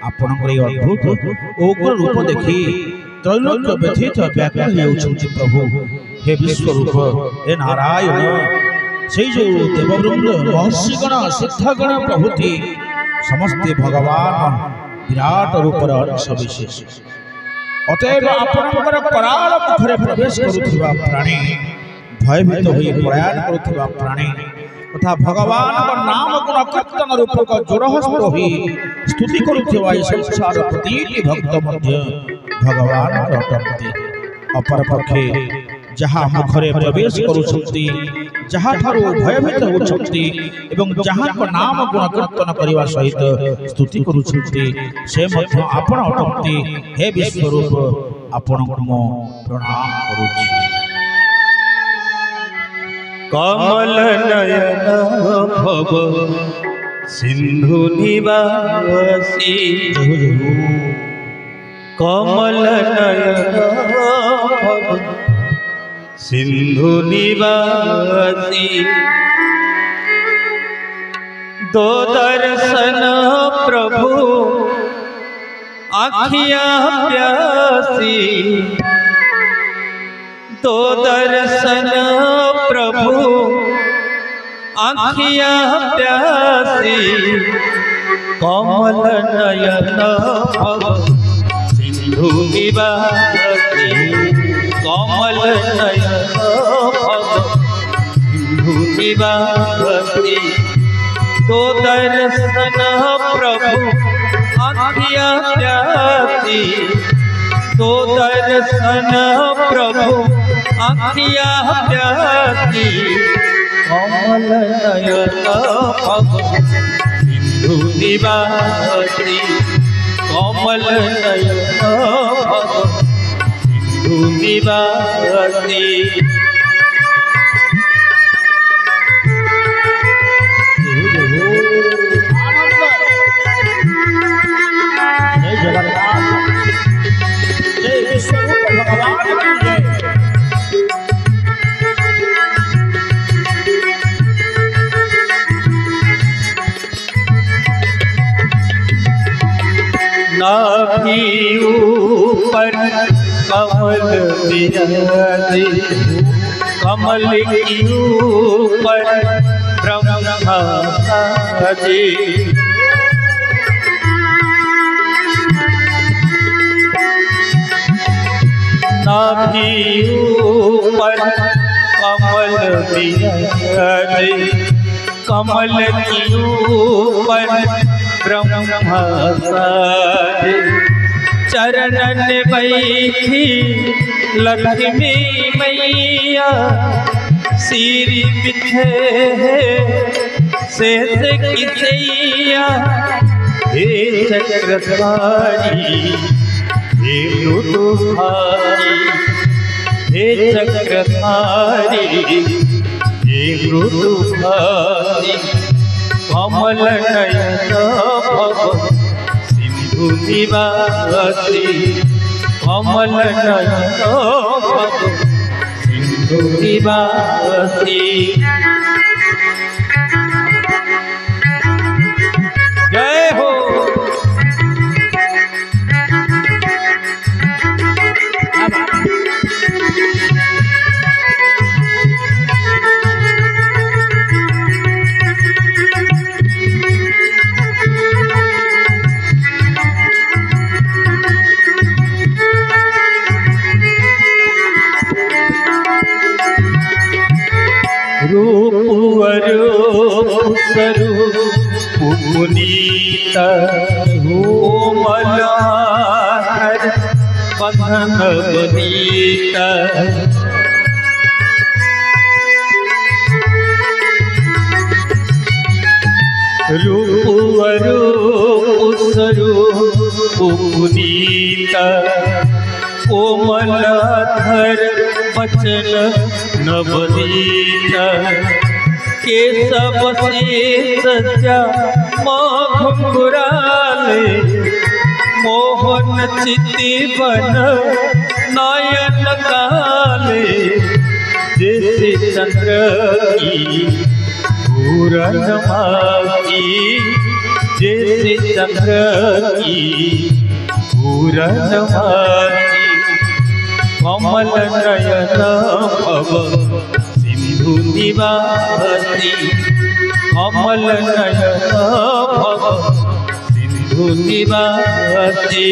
ଆପଣଙ୍କର ଏହି ଅଦ୍ଭୁତ ଉଗ୍ର ରୂପ ଦେଖି ତ୍ରୈଲୋକ୍ୟ ବ୍ୟଥିତ ବ୍ୟାକୁଳ ହେଉଛନ୍ତି ପ୍ରଭୁ। हे विश्वरूप हे नारायण से जो देववृंद महर्षिगण सिद्धगण प्रभृति समस्ते भगवान विराट रूपर अंश विशेष। अतएव आपणकर कराल मुखरे प्रवेश करुवा प्राणी भयभीत हो प्रयाण करुवा प्राणी तथा भगवान नाम गुण कीर्तन रूपक जोरहस्त हो स्तुति करुवा संसार प्रति भक्त मध्य भगवान अटंती। अपरपक्षे जहाँ मुखरे प्रवेश करुछंती जहाँ ठारू भयभीत होछंती एवं जहाँ को नाम गुण कीर्तन करने सहित स्तुति करुछंती से मध्य आपण अटंती। हे विश्वरूप आपण को प्रणाम करुछि। कमल नयन भव सिंधु निवासी कमल नयन भव सिंधु निवासी दो दर्शन प्रभु आँखियाँ प्यासी दो दर्शन प्रभु आँखियाँ प्यासी कमल नयन भव सिंधु निवासी कमल नयन भव सिंधु निवासी दो दर्शन प्रभु आँखियाँ प्यासी दो दर्शन प्रभु आँखियाँ प्यासी कमल नयन भव सिंधु निवासी कमल नयन भव सिंधु निवासी। नाभि ऊपर कमल विराजे कमल की ऊपर ब्रह्मा साजे नाभि ऊपर कमल विराजे कमल की ऊपर ब्रह्मा साजे चरणन बैठी लक्ष्मी मैया सिर बिछे शेष किसैया हे चक्रधारी हे मृदुभारी हे चक्रधारी हे मृदुभारी कमल नयन भव सिंधु निवासी कमल नयन भव सिंधु निवासी। जय हो रूप अरूप स्वरूप पुनीत मलाहर बंधन बनीत रूप अरूप स्वरूप पुनीत कोमलाधर बचन नवनीत केशव शेष घुंघराले मोहन चितिवन नयन काले जैसे चंद्र की पूरनमासी जैसे चंद्र की पूरनमासी कमल नयन भव सिंधु निवासी कमल नयन भव सिंधु निवासी।